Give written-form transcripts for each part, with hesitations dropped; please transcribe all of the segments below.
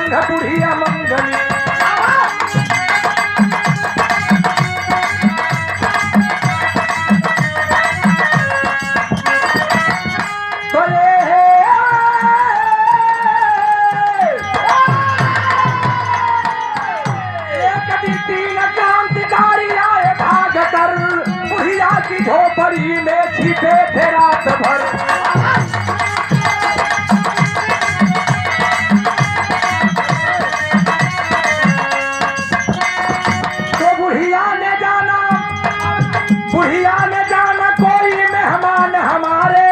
संग बुढ़िया मंगली। बुढ़िया की झोपड़ी में छिपे थे रात भर। तो बुढ़िया ने जाना कोई मेहमान हमारे,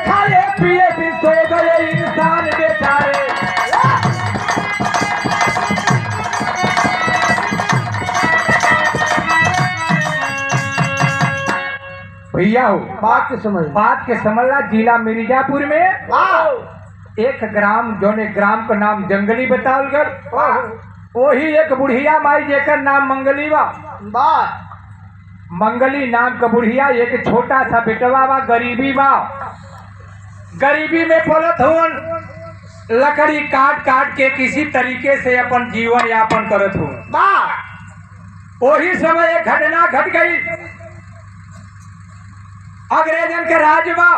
खाए पिए भी सो गए इंसान बेचारे। भैया हो बात के समझला। जिला मिर्जापुर में एक ग्राम जोने ग्राम का नाम जंगली बतावल गल, वही एक बुढ़िया माई जेकर नाम मंगली बा। मंगली नाम का बुढ़िया एक छोटा सा बेटवा बा, गरीबी बा। गरीबी में पलत हुन, लकड़ी काट काट के किसी तरीके से अपन जीवन यापन करत हुन। वही समय एक घटना घट गई। अंग्रेजन के राज में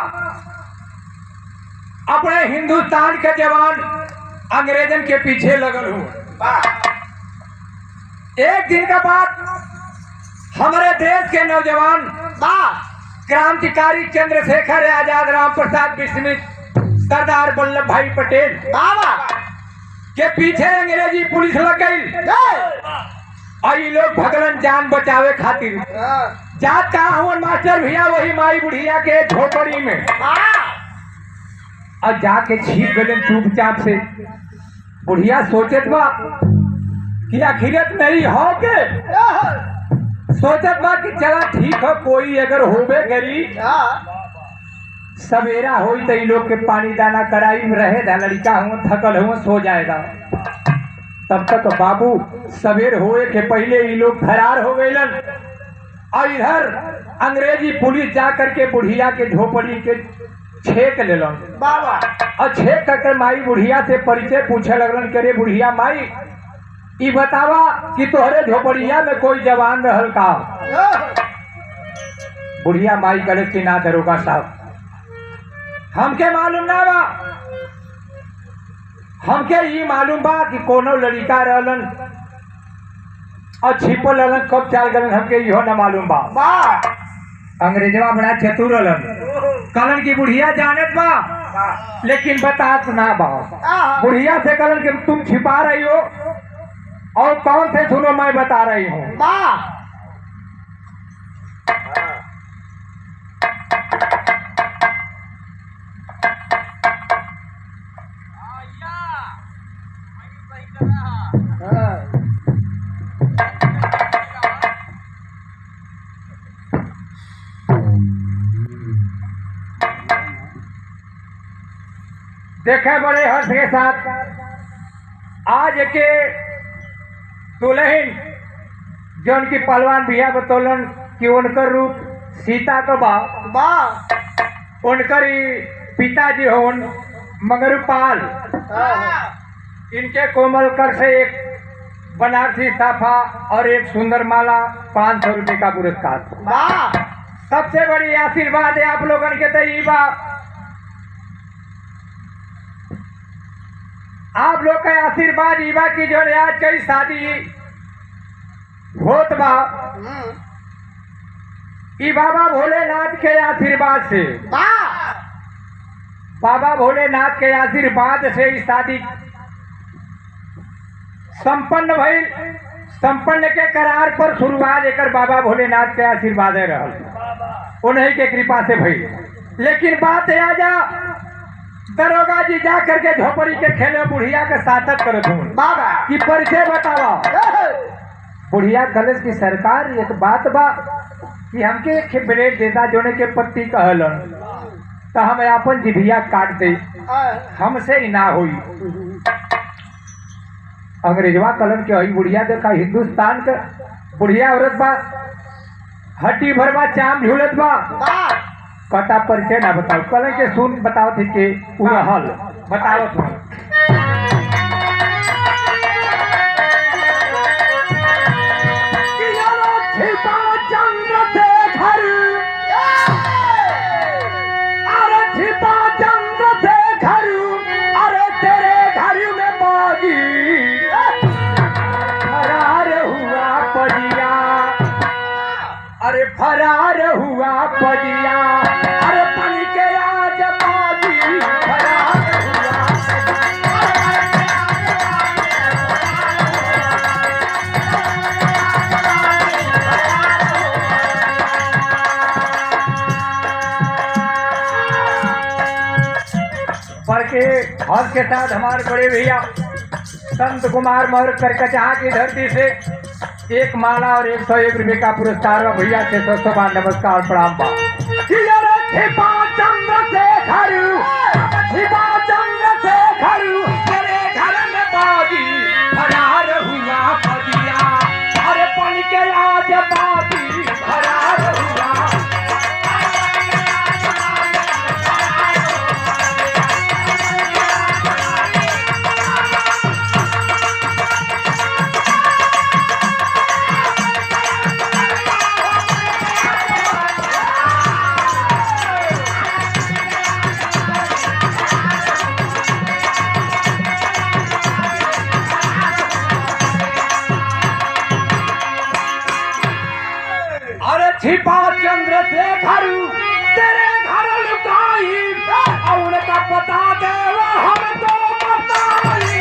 अपने हिंदुस्तान के जवान अंग्रेजन के पीछे लगल हुए। एक दिन का बाद हमारे देश के नौजवान क्रांतिकारी चंद्रशेखर आजाद, राम प्रसाद बिस्मिल, सरदार वल्लभ भाई पटेल के पीछे अंग्रेजी पुलिस लग गई। और ये लोग भगलन जान बचावे खातिर जात कहा हुआ मास्टर भैया वही माई बुढ़िया के झोपड़ी में और जाके छिप गए चुपचाप से। बुढ़िया सोचत बा कि आखिरत नहीं हो के, सोचत बा कि चला ठीक है कोई अगर होबे करी सवेरा हो तो इन लोग के पानी दाना कराई रहे दा, लड़का हुआ थकल हुआ सो जाएगा। तब तक बाबू सवेर होए के पहले ये लोग फरार हो गए। और इधर अंग्रेजी पुलिस जा करके बुढ़िया के झोपड़ी के छेक लेलन बाबा। और छेक करके माई बुढ़िया से परिचय पूछे लगलन कि रे बुढ़िया माई ये बतावा कि तोहरे झोपड़िया में कोई जवान रहल का? बुढ़िया माई करे कि ना दरोगा साहब हमके मालूम ना बा, हमके ये मालूम बा कि कोनो लड़का रहलन और छिपल रहलन, कब चाल गलन हमके इहो ना मालूम बा। अंग्रेजवा बड़ा चतुर रहलन, कहलन की बुढ़िया जानत बा लेकिन बतात ना बा। बुढ़िया से कहलन कि तुम छिपा रही हो और कौन से सुनो मैं बता रही हूँ। देखे बड़े हर्ष के साथ आज के दुल्हन जो उनकी पहलवान भैया बतौलन कि उनकर रूप सीता तो बा उनकर पिताजी हो मगरूपाल, इनके कोमल कर से एक बनारसी साफा और एक सुंदर माला 500 रुपए का पुरस्कार। सबसे बड़ी आशीर्वाद है आप लोगन के तो बा, आप लोग का आशीर्वाद ईबा की जो आज कई शादी होत बा ई बाबा भोलेनाथ के आशीर्वाद से, बाबा भोलेनाथ के आशीर्वाद से इस शादी संपन्न भइल। संपन्न के करार पर शुरुआत एक बाबा भोलेनाथ के आशीर्वाद रहल, उन्हीं के कृपा से भइल। लेकिन बात आ जा दरोगा जी जा करके झोपड़ी के खेले बुढ़िया के साथत करत हूँ बाबा की परिचय बतावा। बुढ़िया कलेश की सरकार एक बात बा कि हमके एक ब्लेड देता जोने के पत्ती कहलन तो हम अपन जिभिया काट दे, हमसे ही ना हुई। अंग्रेजवा कलन के हई बुढ़िया देखा हिंदुस्तान के बुढ़िया औरत बा, हड्डी भरवा चाम झूलत बा, कटा परिचय ना बताओ कल के सुन बताओ थे कि हल बताओ तुम। चंद्रशेखर, अरे छिपा चंद्रशेखर, अरे तेरे घर में बागी फरार हुआ पड़िया, अरे फरार हुआ पड़िया, अरे पन के आज बागी फरार हुआ। पर के हर्ष के साथ हमारे बड़े भैया संत कुमार मौर्य करकचहा की धरती से एक माला और 101 रुपये का पुरस्कार हुआ। भैया से सौ बार नमस्कार प्रणाम बा। छिपा चंद्रशेखर, छिपा चंद्रशेखर, तेरे घर में बागी फरार हुआ पड़िया, अरे पन के आज बागी फरार हुआ। छिपा चंद्रशेखर, तेरे घर लुकाई, और का पता दे हम तो बताई।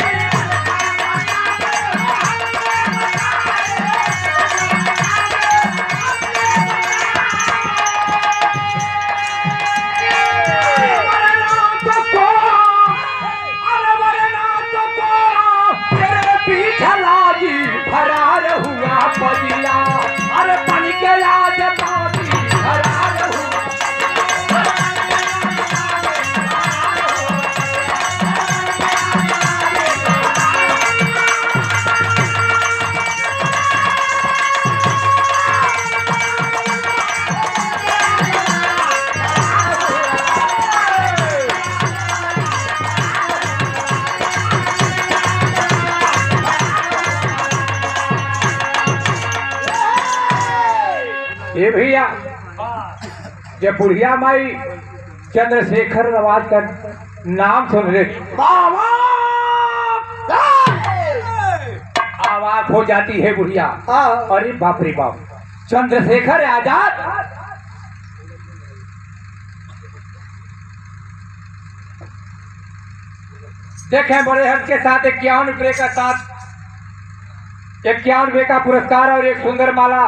वरना तो कोड़ा, अरे वरना तो कोड़ा, तेरे पीछे लागी फरार हुआ पड़िया, अरे पन के आज बागी फरार हुआ। ये भैया जब बुढ़िया माई चंद्रशेखर आवाज का नाम सुन रहे आवाज हो जाती है बुढ़िया, अरे बाप रे बाप, चंद्रशेखर आजाद। देखें बड़े हर्ष के साथ 51 रुपये का साथ 51 रुपये का पुरस्कार और एक सुंदर माला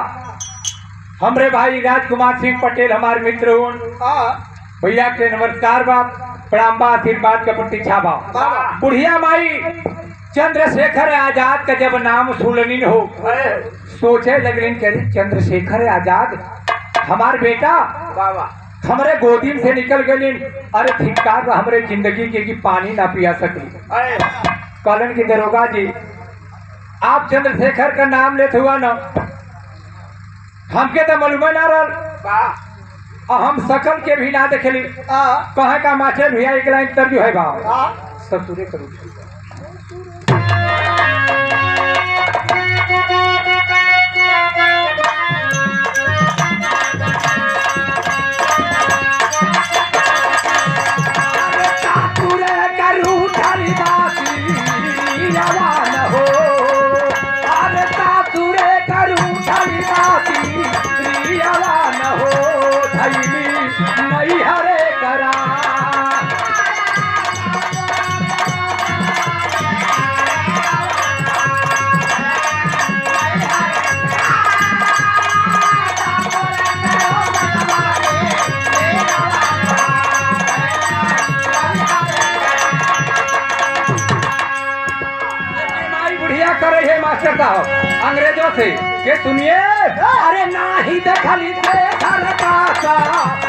हमरे भाई राजकुमार सिंह पटेल हमारे मित्र भैया के नमस्कार बाप प्रणाम बा, आशीर्वाद का प्रतीक्षा बा। बुढ़िया माई चंद्रशेखर आजाद का जब नाम सुननी हो सोचे लगलिन करी चंद्रशेखर आजाद हमार बेटा हमरे गोदी से निकल गलिन, अरे धिक्कार हमरे जिंदगी के की पानी ना पिया सकली। कलन की दरोगा जी आप चंद्रशेखर का नाम लेते हुआ ना हमके तो मालूम ना रहा, हम सकल के भी ना देखली कहे का मास्टर भैया एक लाइन इंटरव्यू है बा ससुरे करू। मास्टर साहब अंग्रेजों से के सुनिए, अरे नाही देखली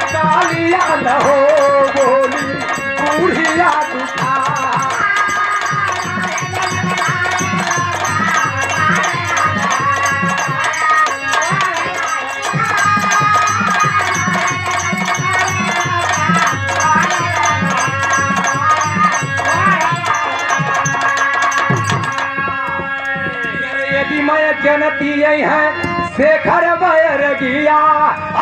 कालिया न हो बोली बुढ़िया दुखा। जनती है शेखर बैरगी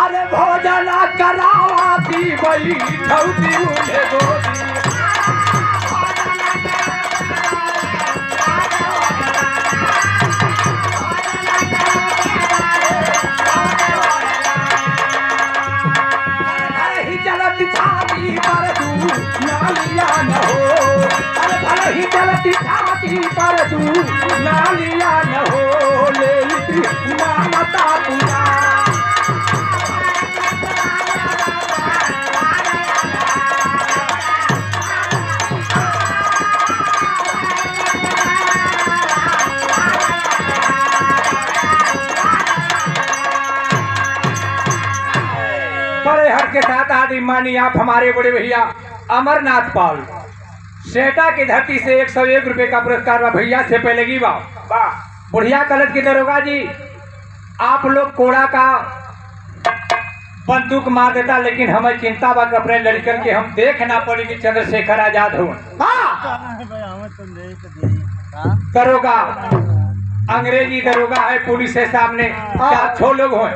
अरे भोजन करावाती बई ठौती उन्हें गोदी चलती छाती पर तू नालिया न हो अरे भले ही चलती छाती पर तू नालिया न हो ले ममता पूरा बड़े हर के साथ आदि मानी आप हमारे बड़े भैया अमरनाथ पाल सेटा की धरती से 101 रुपए का पुरस्कार भैया से पहले की वाह बुढ़िया कलश की दरोगा जी आप लोग कोड़ा का बंदूक मार देता लेकिन हमें चिंता बा अपने लड़कन के हम देख ना पड़ी कि चंद्रशेखर आजाद हो दरोगा अंग्रेजी दरोगा है पुलिस है सामने 4 लोग हो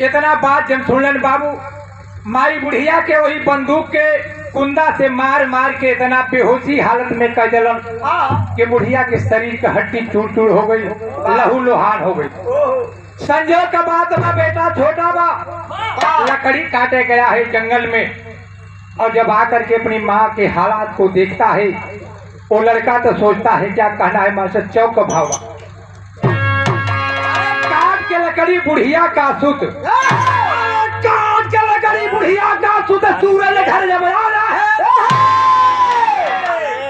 इतना बात जब सुनलन बाबू माई बुढ़िया के वही बंदूक के कुंदा से मार मार के इतना बेहोशी हालत में कह दिलन कि बुढ़िया के शरीर का हड्डी चूर चूर हो गई लहू लोहान हो गई संजय का बात बा बेटा छोटा बा लकड़ी काटे गया है जंगल में और जब आकर के अपनी माँ के हालात को देखता है वो लड़का तो सोचता है क्या कहना है मास्टर चौक का भावा काट के लकड़ी बुढ़िया का सुत काट के लकड़ी बुढ़िया का सुत सूरज घर जब आ रहा है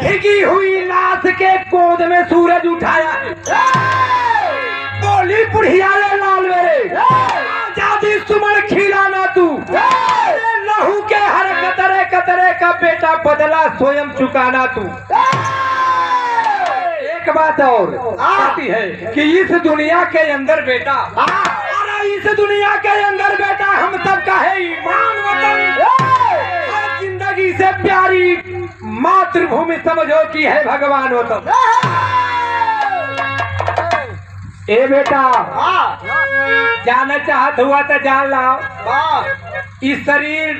भीगी हुई लाश के गोद में सूरज उठाया बोली बुढ़िया ले लाल मेरे आजादी सुमन खिलाना तू लहू के हर कतरे कतरे का बेटा बदला स्वयं चुकाना तू एक बात और आती है कि इस दुनिया के अंदर बेटा अरे इस दुनिया के अंदर बेटा हम सबका है ईमान वतन जिंदगी से प्यारी मातृभूमि समझो कि है भगवान वतन ए बेटा जाना चाहत हुआ तो जान लाओ इस शरीर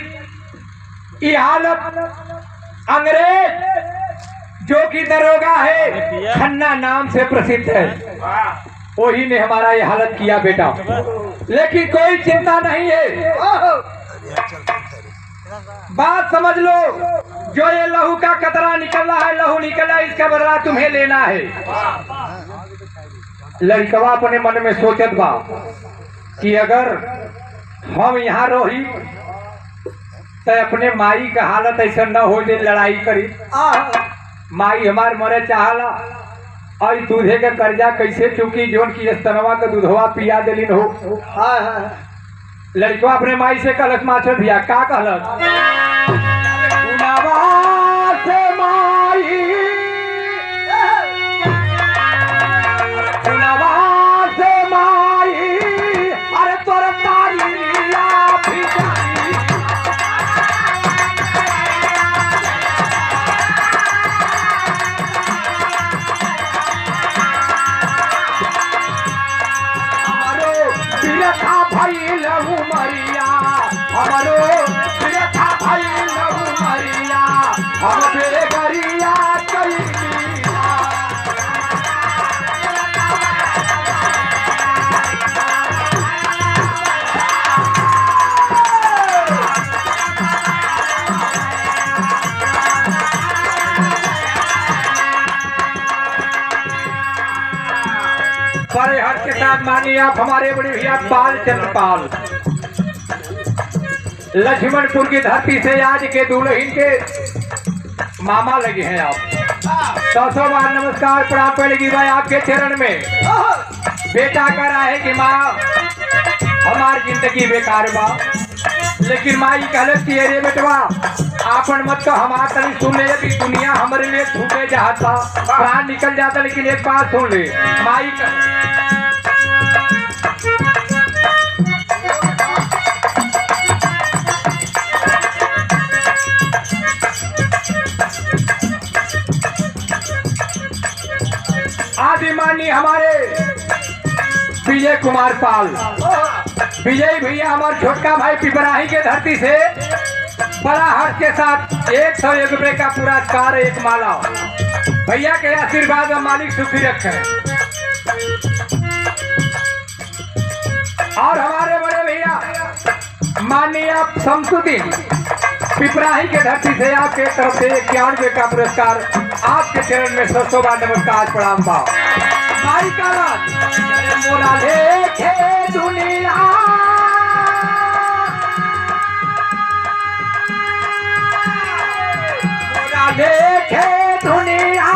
की हालत अंग्रेज जो कि दरोगा है खन्ना नाम से प्रसिद्ध है वही ने हमारा ये हालत किया बेटा लेकिन कोई चिंता नहीं है बात समझ लो जो ये लहू का कतरा निकल रहा है लहू निकला इसका बदला तुम्हें लेना है लड़कवा अपने मन में सोचत बा कि अगर हम यहाँ रही तो अपने माई का हालत ऐसा न हो जाए लड़ाई करी माई हमार मरे चाहला और दूधे का कर्जा कैसे चुकी जोन की स्तनवा का दूधवा पिया दिलिन हो लड़कवा अपने माई से कहलत मास्टर भैया का कहलत बड़े हर्ष के साथ मानिए आप हमारे बड़े भैया बाल चंद्रपाल लक्ष्मणपुर की धरती से आज के दुल्हन के मामा लगे हैं आप 100 बार नमस्कार प्रणाम पड़ेगी भाई आपके चरण में बेटा कह रहा है कि माँ हमारी जिंदगी बेकार बा लेकिन माई कहलत कि अरे बेटवा आपन मत तो हमार तनी सुन ले कि दुनिया हमारे लिए छूटे जाता प्राण निकल जाता लेकिन एक बात सुन ले माई आदिमानी हमारे विजय कुमार पाल विजय भैया हमारे छोटका भाई पिपराही के धरती से बड़ा हर्ष के साथ 101 रुपये का पुरस्कार, एक माला। भैया के आशीर्वाद में मालिक सुखी रखे। और हमारे बड़े भैया माननीय शमसुद्दीन पिपराही के धरती से आपके तरफ से 51 रुपये का पुरस्कार, आपके चरण में 100 बार नमस्कार प्रणाम भाव। भाई का मोरा देखे दुनिया मोरा देखे दुनिया,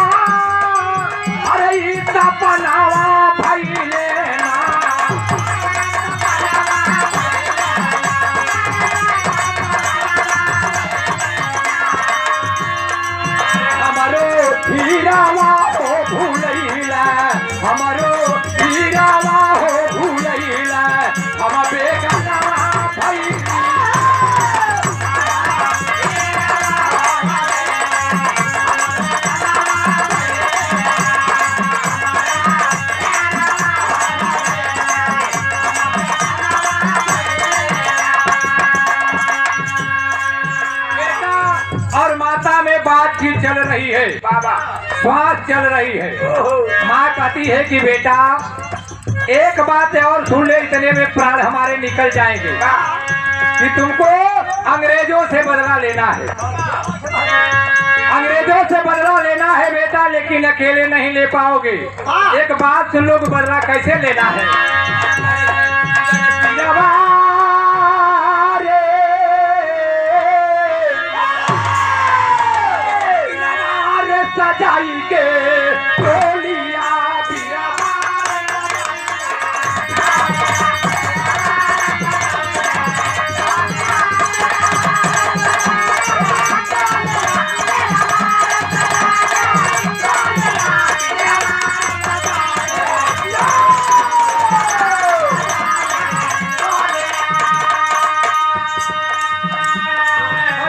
अरे सपनावा भइले ना, हमारो हीरावा हो भूलैला, हमारो हीरावा हो भूलैला, हम बेगाना भइला। और माता में बातचीत चल रही है, बाबा श्वास चल रही है। माँ कहती है कि बेटा एक बात और सुन ले, इतने में प्राण हमारे निकल जाएंगे कि तुमको अंग्रेजों से बदला लेना है, अंग्रेजों से बदला लेना है बेटा, लेकिन अकेले नहीं ले पाओगे। एक बात सुन लो, बदला कैसे लेना है। सजाई के टोलिया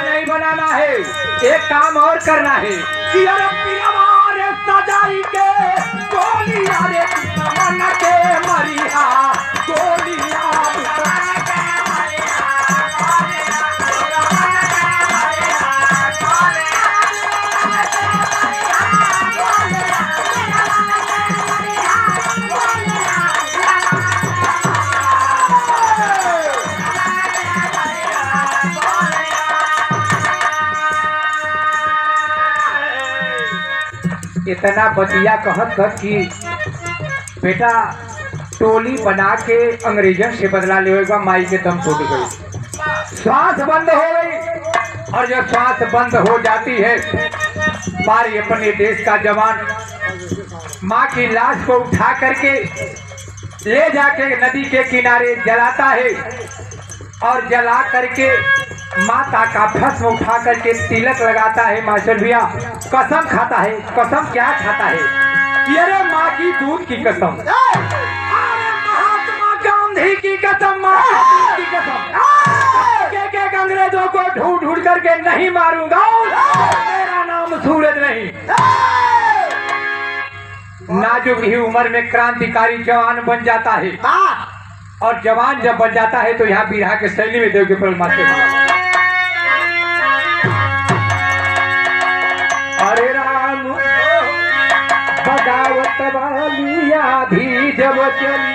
नहीं बनाना है, एक काम और करना है कि सजाई के गोलिया रे मन के मरिया, गोलिया इतना बतिया कहत कि बेटा टोली बना के अंग्रेजन से बदला लेगा। माई के दम टूट गई, श्वास बंद हो गई। और जब श्वास बंद हो जाती है, बारी अपने देश का जवान माँ की लाश को उठा करके ले जाके नदी के किनारे जलाता है, और जला करके माता का भस्म उठा करके तिलक लगाता है। मास्टर भैया कसम खाता है, कसम क्या खाता है, अरे माँ की दूध की कसम, महात्मा गांधी की कसम, महात्मा की कसम, एक अंग्रेजों को ढूंढ ढूंढ करके नहीं मारूंगा, मेरा नाम सूरज नहीं। नाजुक ही उम्र में क्रांतिकारी जवान बन जाता है, और जवान जब बन जाता है तो यहाँ बिरहा के शैली में देव के प्रभु मास्टर हरे राम बगावत वाली आधी जब चली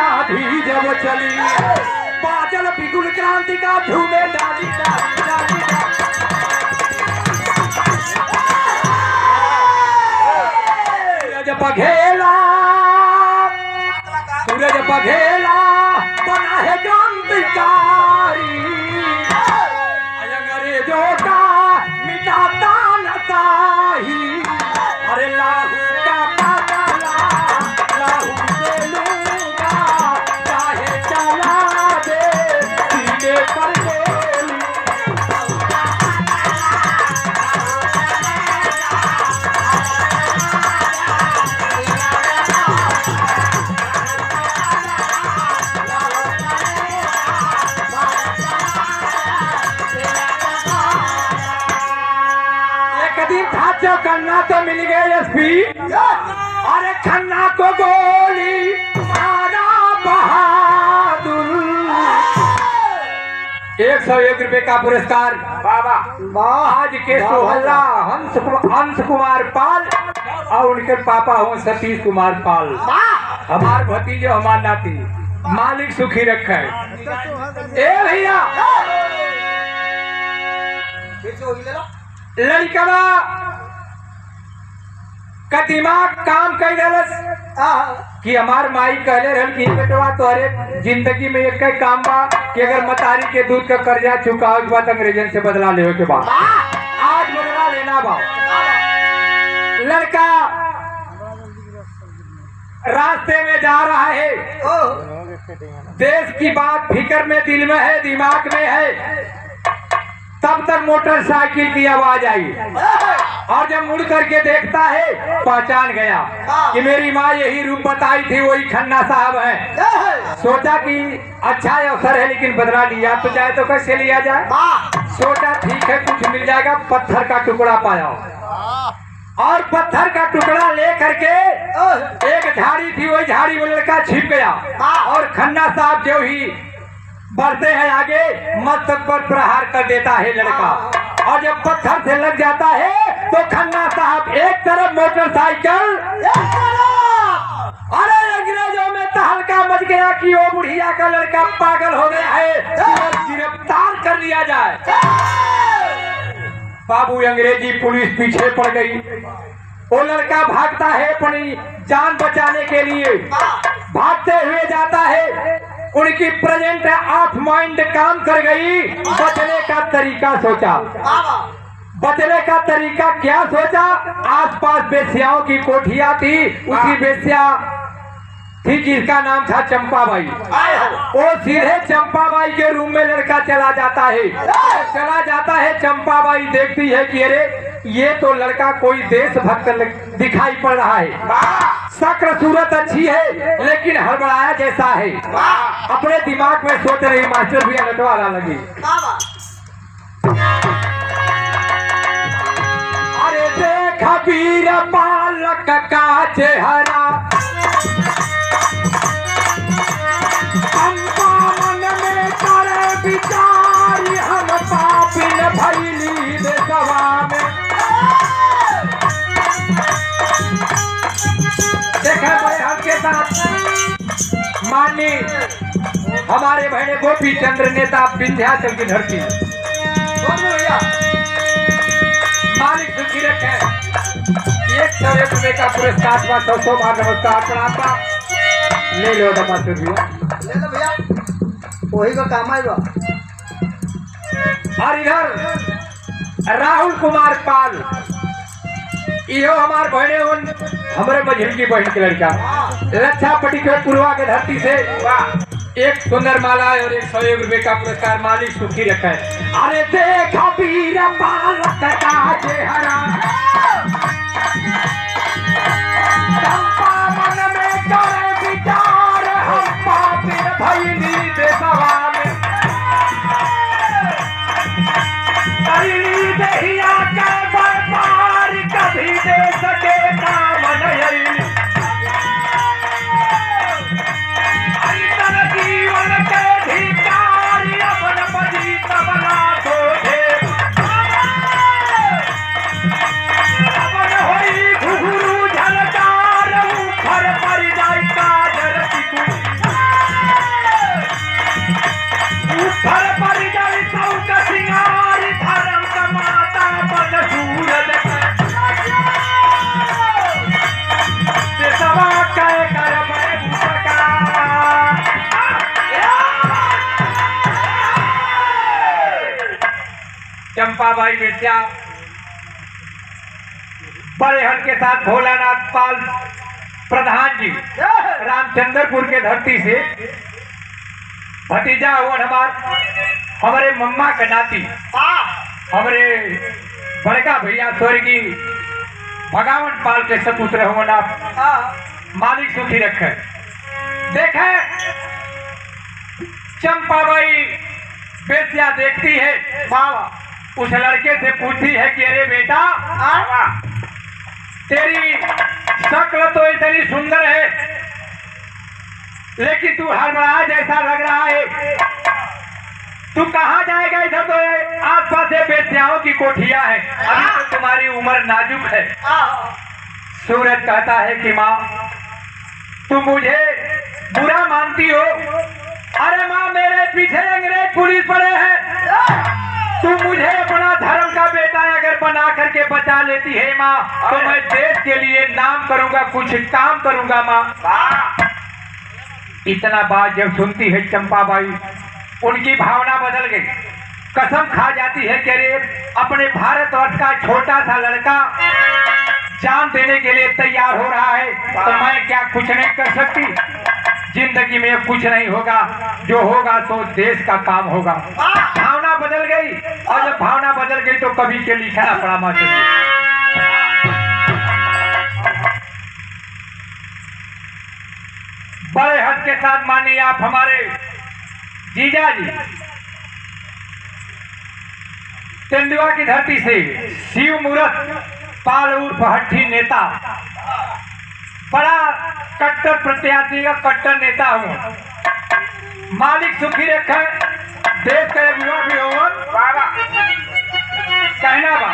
आधी जब चली, बादल बिगुल क्रांति का झूमे डाली बघेला, सूरज बघेला बना है क्रांतिकारी, अंग्रेजों का मिटाता नताही, अरे लाहू का बदला लाहू से लूंगा, चाहे चला दे सीने पर गोली। एक दिन था चौकन्ना तो मिल गए एसपी, अरे खन्ना को गोली मारा बहादुर। 101 रुपए का पुरस्कार बाबा आज के सोहल्ला हंस कुमार पाल और उनके पापा हो सतीश कुमार पाल, हमार भतीजे हमार नाती, मालिक सुखी रखे। ए भैया लड़कवा का दिमाग काम कर कि हमार माई कहले रहल कि बेटवा तोहरे जिंदगी में एक काम बा कि अगर मतारी के दूध का कर्जा चुकावे के बाद अंग्रेजन से बदला लेवे के बाद आज बदला लेना बा। लड़का रास्ते में जा रहा है, देश की बात फिक्र में दिल में है, दिमाग में है, तब तक मोटरसाइकिल की आवाज आई और जब मुड़ करके देखता है पहचान गया कि मेरी माँ यही रूप बताई थी, वही खन्ना साहब हैं। सोचा कि अच्छा अवसर है लेकिन बदला लिया तो जाए तो कैसे लिया जाए। सोचा ठीक है कुछ मिल जाएगा, पत्थर का टुकड़ा पाया और पत्थर का टुकड़ा ले करके एक झाड़ी थी, वही झाड़ी में लड़का छिप गया और खन्ना साहब जो ही बढ़ते हैं आगे मस्तक पर प्रहार कर देता है लड़का और जब पत्थर से लग जाता है तो खन्ना साहब एक तरफ मोटरसाइकिल, अरे अंग्रेजों में तहलका मच गया कि वो बुढ़िया का लड़का पागल हो गया है, गिरफ्तार कर लिया जाए। बाबू अंग्रेजी पुलिस पीछे पड़ गई, वो लड़का भागता है अपनी जान बचाने के लिए, भागते हुए जाता है। उनकी प्रेजेंट ऑफ माइंड काम कर गई, बचने का तरीका सोचा। बचने का तरीका क्या सोचा, आसपास बेस्याओं की कोठियां थी, उसी बेस्या थी जिसका नाम था चंपाबाई। वो सीधे चंपाबाई के रूम में लड़का चला जाता है। चंपाबाई देखती है कि अरे ये तो लड़का कोई देशभक्त दिखाई पड़ रहा है, शक्ल सूरत अच्छी है लेकिन हड़बड़ाया जैसा है। अपने दिमाग में सोच रही मास्टर भैया नटवारा लगी। अरे देखा वीर बालक का चेहरा, चंपा मन में करे विचार, हम पापिन भैली देशवा में। देखा के साथ माननीय हमारे बहने गोपी चंद्र नेता विंध्याचल की धरती, मालिक सुखी रखे। 101 रुपए का पुरस्कार 100 बार नमस्कार प्रणाम ले लो भैया, वही का काम है। और इधर राहुल कुमार पाल, यो हमार बहने हमारे मझिल की बहन के लड़का लच्छा पटी के पूर्वा के धरती से एक सुंदर माला और 101 रुपए का पुरस्कार मालिक सुखी रखे। अरे देखा वीर बालक का चेहरा, चंपा मन में करे विचार, हम पापिन भैली देशवा में। दहिया के व्यापार कभी दे सके काम नहीं, जीवन के धिकारी अपन बजी तबला सोझे, अपन होई घुघरू झलकार, ऊपर पर जाई काजर टिकू, ऊपर पर जाई चौक सिंगार, धर्म का माता बन सूरज देशवा कह कर चंपाबाई बेटिया बड़े हट के साथ भोलानाथ पाल प्रधान जी रामचंद्रपुर के धरती से भतीजा हुआ हमारे मम्मा का नाती, हमारे बड़का भैया स्वर्गीय भगावन पाल के सपुत्र होना, मालिक सुखी रखे। देखे चंपाबाई बेसिया देखती है, उस लड़के से पूछती है कि अरे बेटा, तेरी शक्ल तो इतनी सुंदर है, लेकिन तू हड़बड़ा जैसा लग रहा है, तू कहाँ जाएगा? इधर तो आसपास से बेस्याओं की कोठियां हैं, अभी तो तुम्हारी उम्र नाजुक है। सूरज कहता है कि माँ, तुम मुझे बुरा मानती हो? अरे माँ, मेरे पीछे अंग्रेज पुलिस पड़े हैं, तुम मुझे अपना धर्म का बेटा अगर बना करके बचा लेती है माँ, तो मैं देश के लिए नाम करूंगा, कुछ काम करूंगा माँ। इतना बात जब सुनती है चंपाबाई, उनकी भावना बदल गई। कसम खा जाती है कि अरे अपने भारतवर्ष का छोटा सा लड़का जान देने के लिए तैयार हो रहा है, तो मैं क्या कुछ नहीं कर सकती? जिंदगी में कुछ नहीं होगा, जो होगा तो देश का काम होगा। भावना बदल गई, और जब भावना बदल गई तो कभी के लिखना पड़ा मास्टर जी। बड़े हद के साथ मानिए आप हमारे जीजा जी तेंदुआ की धरती से शिव मूरत पाल उर्फ हट्टी नेता, बड़ा कट्टर प्रत्याशी का कट्टर नेता हूँ। मालिक सुखी रखे, देश का युवा भी हो, कहना बा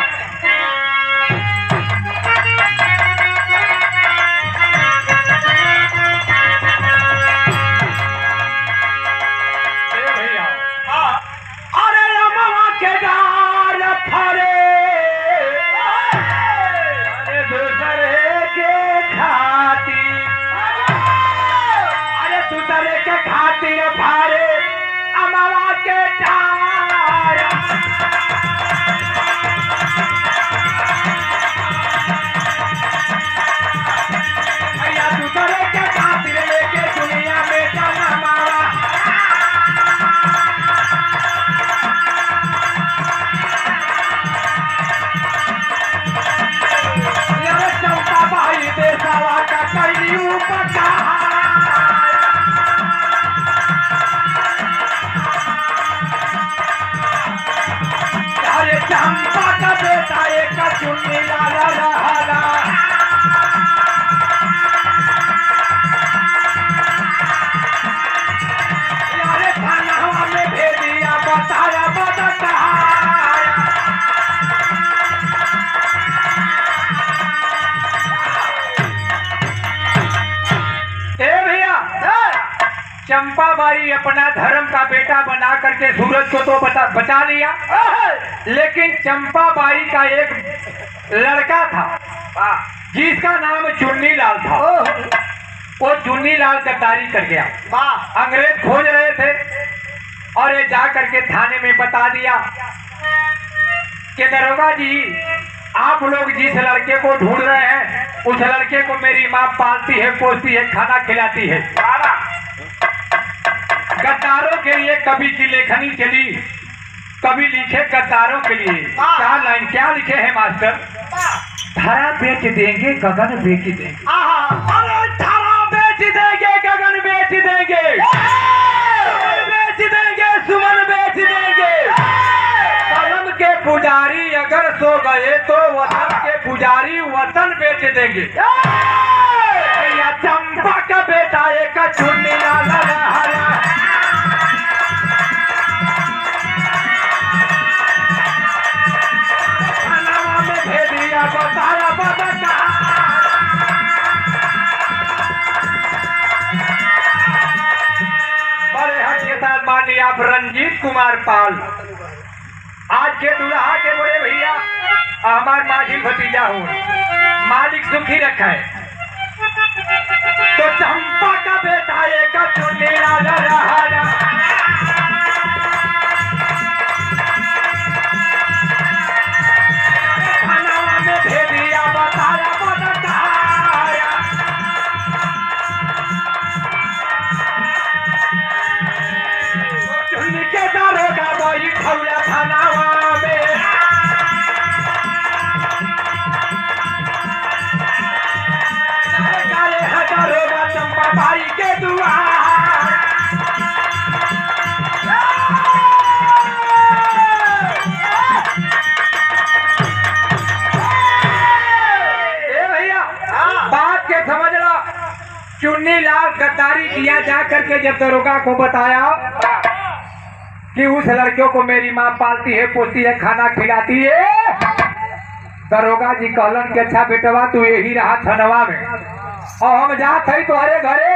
चंपाबाई अपना धर्म का बेटा बना करके सूरज को तो बचा लिया, लेकिन चंपाबाई का एक लड़का था जिसका नाम चुन्नी लाल था। वो चुन्नी लाल गद्दारी कर गया। अंग्रेज खोज रहे थे और ये जा करके थाने में बता दिया कि दरोगा जी, आप लोग जिस लड़के को ढूंढ रहे हैं, उस लड़के को मेरी माँ पालती है, पोसती है, खाना खिलाती है। गद्दारों के लिए कवि की लेखनी चली, कवि लिखे गद्दारों के लिए क्या लाइन, क्या लिखे हैं मास्टर? धरा बेच देंगे, गगन बेच देंगे। अरे धरा बेच देंगे, गगन बेच देंगे, बेच देंगे, सुमन बेच देंगे। कलम के पुजारी अगर सो गए तो वतन के पुजारी वतन बेच देंगे। चंपा का बेटा एक चुन्नी लाल मानिए आप रंजीत कुमार पाल, आज के दुल्हा के बड़े भैया, हमार माझी भतीजा हो, मालिक सुखी रखा है। तो चंपा का बेटा एक चुन्नी लाल रहा, खाना में भेदिया बताया बताया। चुन्नी के दारोगा वही खौला थानावा में, दारोगा चंपा बाई के दुआर। चुन्नीलाल गद्दारी किया जा करके जब दरोगा को बताया कि उस लड़कियों को मेरी माँ पालती है, पोसती है, खाना खिलाती है, दरोगा जी कहलन कि अच्छा बेटवा तू यही रहा थनवा में और हम जात है तुम्हारे घरे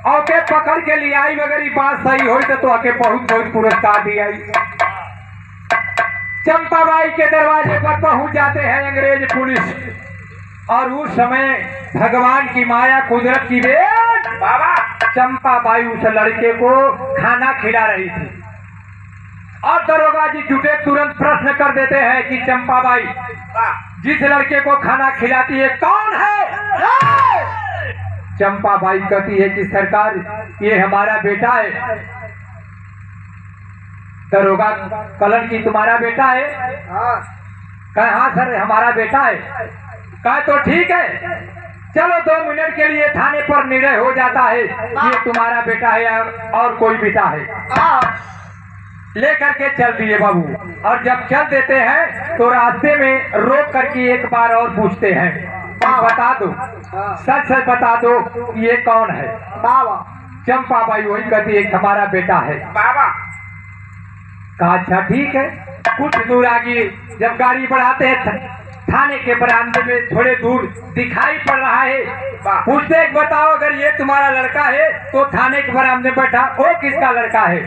और के पकड़ के लिए आई, अगर ये बात सही हो तो आके बहुत बहुत पुरस्कार दिया। चंपाबाई के दरवाजे पर पहुंच जाते हैं अंग्रेज पुलिस और उस समय भगवान की माया कुदरत की देन बाबा चंपाबाई उस लड़के को खाना खिला रही थी और दरोगा जी जुटे तुरंत प्रश्न कर देते हैं कि चंपाबाई जिस लड़के को खाना खिलाती है कौन है? चंपाबाई कहती है कि सरकार ये हमारा बेटा है। दरोगा कलन की तुम्हारा बेटा है? कहे हाँ सर हमारा बेटा है। कहे तो ठीक है, चलो 2 मिनट के लिए थाने पर निर्णय हो जाता है ये तुम्हारा बेटा है और कोई बेटा है। लेकर के चल दिए बाबू और जब चल देते हैं तो रास्ते में रोक करके एक बार और पूछते हैं बता दो, सच सच बता दो ये कौन है? बाबा चंपाबाई वही कहती है हमारा बेटा है। बाबा कहा अच्छा ठीक है। कुछ दूर आगे जब गाड़ी बढ़ाते हैं थाने के बरामदे में थोड़े दूर दिखाई पड़ रहा है, पूछते हैं बताओ अगर ये तुम्हारा लड़का है तो थाने के बरामदे में बैठा वो किसका लड़का है?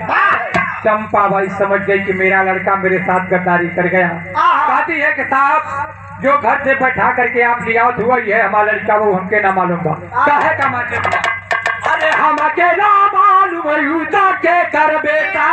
चंपाबाई समझ गई कि मेरा लड़का मेरे साथ गद्दारी कर गया। कहती है कि साहब जो घर से बैठा करके आप लिया हुआ ही है हमारा लड़का, वो हमके ना मालूम बा। कहे का मालूम? अरे हमके ना मालूम के कर बेटा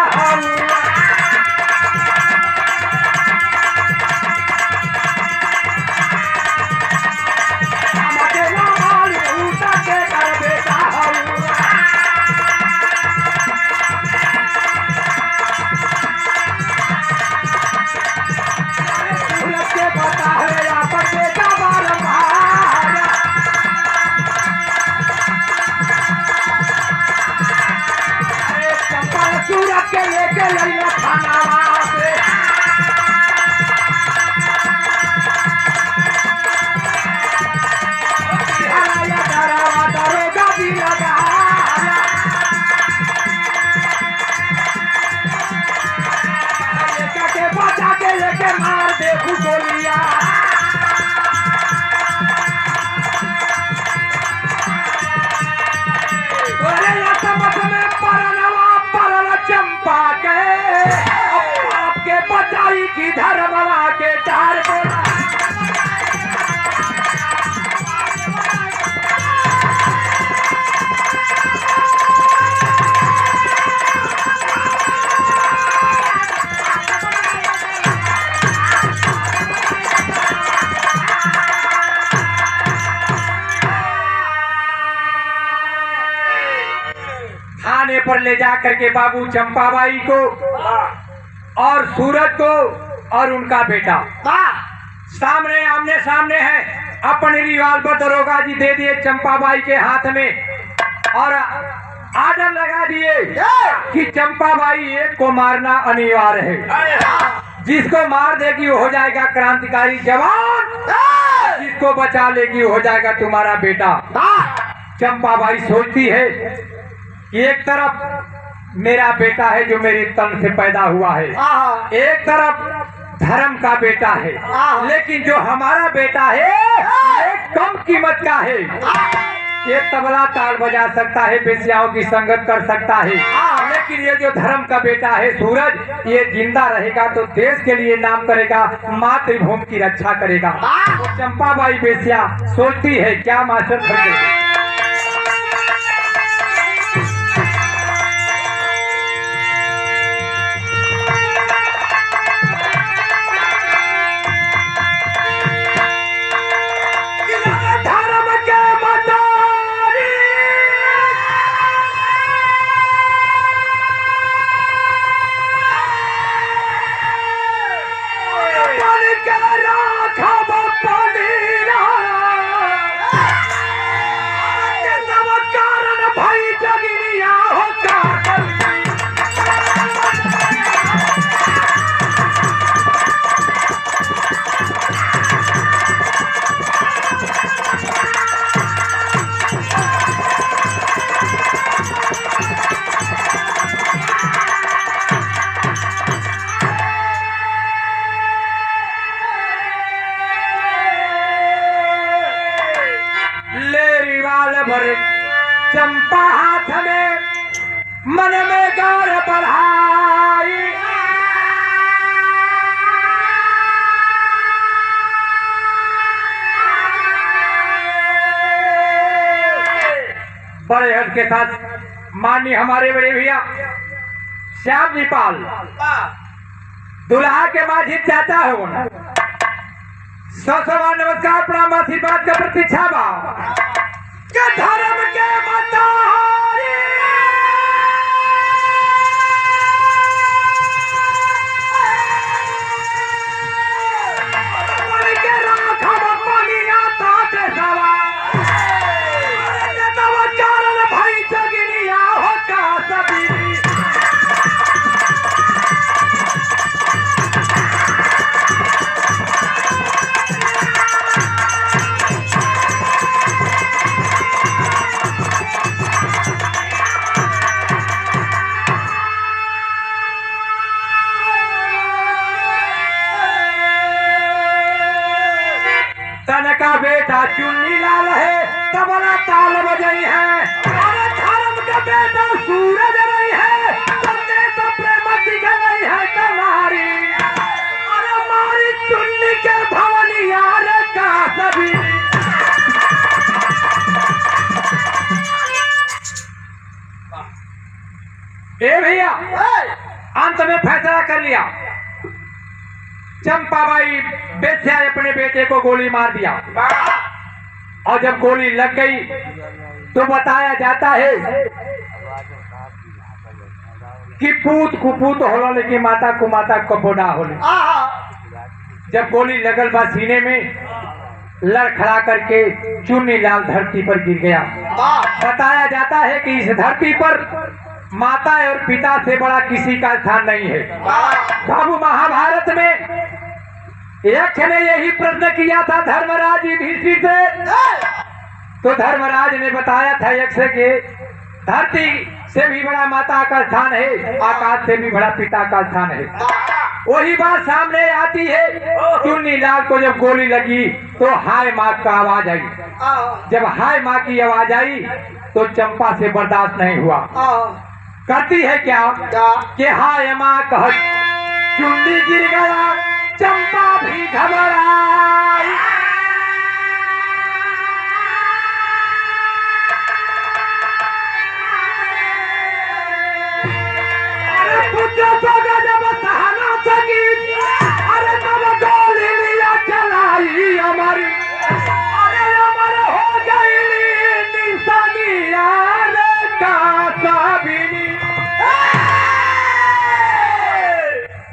चंपा के आपके बचाई की धर्मवा के चार बोला। थाने पर ले जा करके बाबू चंपाबाई को और सूरज को और उनका बेटा सामने आमने सामने है। अपने रिवाल्वर दरोगा जी दे दिए चंपाबाई के हाथ में और आर्डर लगा दिए कि चंपाबाई एक को मारना अनिवार्य है। जिसको मार देगी वो हो जाएगा क्रांतिकारी जवान, जिसको बचा लेगी वो हो जाएगा तुम्हारा बेटा। चंपाबाई सोचती है एक तरफ मेरा बेटा है जो मेरे तन से पैदा हुआ है, एक तरफ धर्म का बेटा है, लेकिन जो हमारा बेटा है ये कम कीमत का है। ये तबला ताल बजा सकता है, बेसियाओं की संगत कर सकता है, लेकिन ये जो धर्म का बेटा है सूरज ये जिंदा रहेगा तो देश के लिए नाम करेगा, मातृभूमि की रक्षा करेगा। तो चंपाबाई बेसिया सोचती है क्या मास्टर खरीदेगी। भर चंपा हाथ में मन में गौर बढ़ाई। बड़े हर्ष के साथ माननीय हमारे बड़े भैया श्याम जी पाल दुल्हा के माझी चाचा हो सौ नमस्कार प्रणाम आशीर्वाद का प्रतीक्षा बा के धर्म के मतारी के राखब पनिया ताटे सवा तब कारण भाई जगनिया हो का सबीरी। तन का बेटा चुन्नी लाल है तबला ताल बजई है अरे धर्म का बेटा सूरज रही है सबने तो प्रेम दिख रही है कमारी अरे मारी चुन्नी के भवनी यार का सभी। ए भैया अंत में फैसला कर लिया चंपाबाई बेस्या अपने बेटे को गोली मार दिया और जब गोली लग गई तो बताया जाता है कि पूत कुपूत होलो लेकिन माता को माता कपोडा होले। जब गोली लगल बा सीने में लड़खड़ा करके चुन्नी लाल धरती पर गिर गया। बताया जाता है कि इस धरती पर माता और पिता से बड़ा किसी का स्थान नहीं है। बाबू महाभारत में यक्ष ने यही प्रश्न किया था धर्मराज युधिष्ठिर से तो धर्मराज ने बताया था यक्ष के धरती से भी बड़ा माता का स्थान है आकाश से भी बड़ा पिता का स्थान है। वही बात सामने आती है। चुन्नी लाल को जब गोली लगी तो हाय माँ का आवाज आई। जब हाय माँ की आवाज आई तो चंपा से बर्दाश्त नहीं हुआ। करती है क्या कि हाय माँ कह चुन्नी गिर गया चंपा भी घबराई। अरे पुत्र सोगा जब सहना सकी अरे तब गोली लिया चलाई हमारी अरे अमर हो गई निशानिया का साबिनी।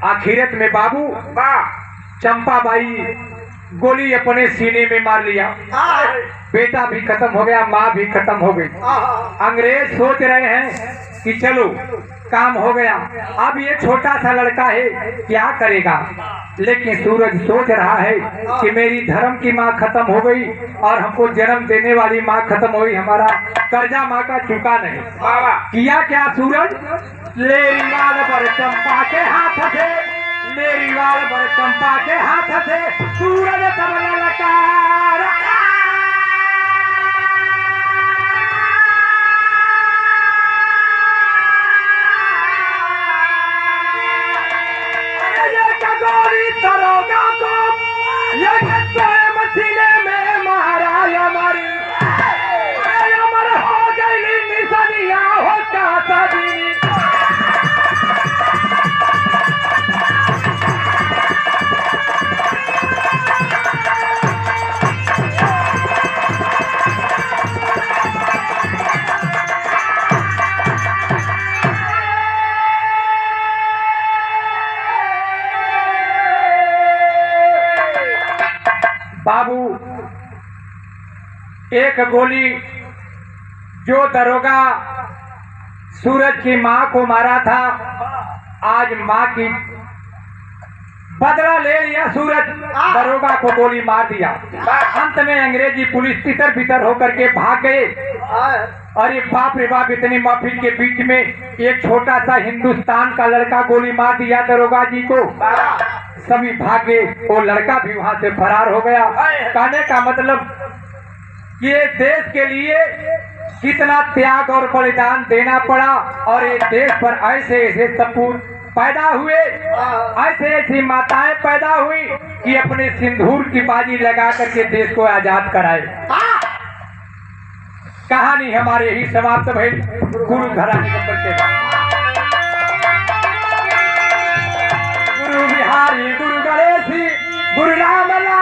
आखिरत में बाबू चंपाबाई गोली अपने सीने में मार लिया। बेटा भी खत्म हो गया माँ भी खत्म हो गई। अंग्रेज सोच रहे हैं कि चलो काम हो गया अब ये छोटा सा लड़का है क्या करेगा। लेकिन सूरज सोच रहा है कि मेरी धर्म की माँ खत्म हो गई और हमको जन्म देने वाली माँ खत्म हो गई हमारा कर्जा माँ का चुका नहीं। किया क्या सूरज लेरी वाल पर चंपा के हाथ से लेरी वाल पर चंपा के हाथ से सूरज तबला लकार गोली तरोगा को ये मसीने में मारा हमारी अमर हो गई निशानिया हो का सभी। बाबू एक गोली जो दरोगा सूरज की मां को मारा था आज मां की बदला ले लिया। सूरज दरोगा को गोली मार दिया। अंत में अंग्रेजी पुलिस तितर बितर होकर के भाग गए। अरे बाप रे बाप इतनी महफिल के बीच में एक छोटा सा हिंदुस्तान का लड़का गोली मार दिया दरोगा जी को। सभी भागे वो लड़का भी वहां से फरार हो गया। कहने का मतलब कि ये देश के लिए कितना त्याग और बलिदान देना पड़ा और ये देश पर ऐसे ऐसे सपूत पैदा हुए, ऐसे ऐसी माताएं पैदा हुई कि अपने सिंदूर की बाजी लगा करके देश को आजाद कराए। कहानी हमारे ही समाप्त भई गुरु घराने के परिचय का। गुरु बिहारी, गुरु गणेशी, गुरु रामलाल।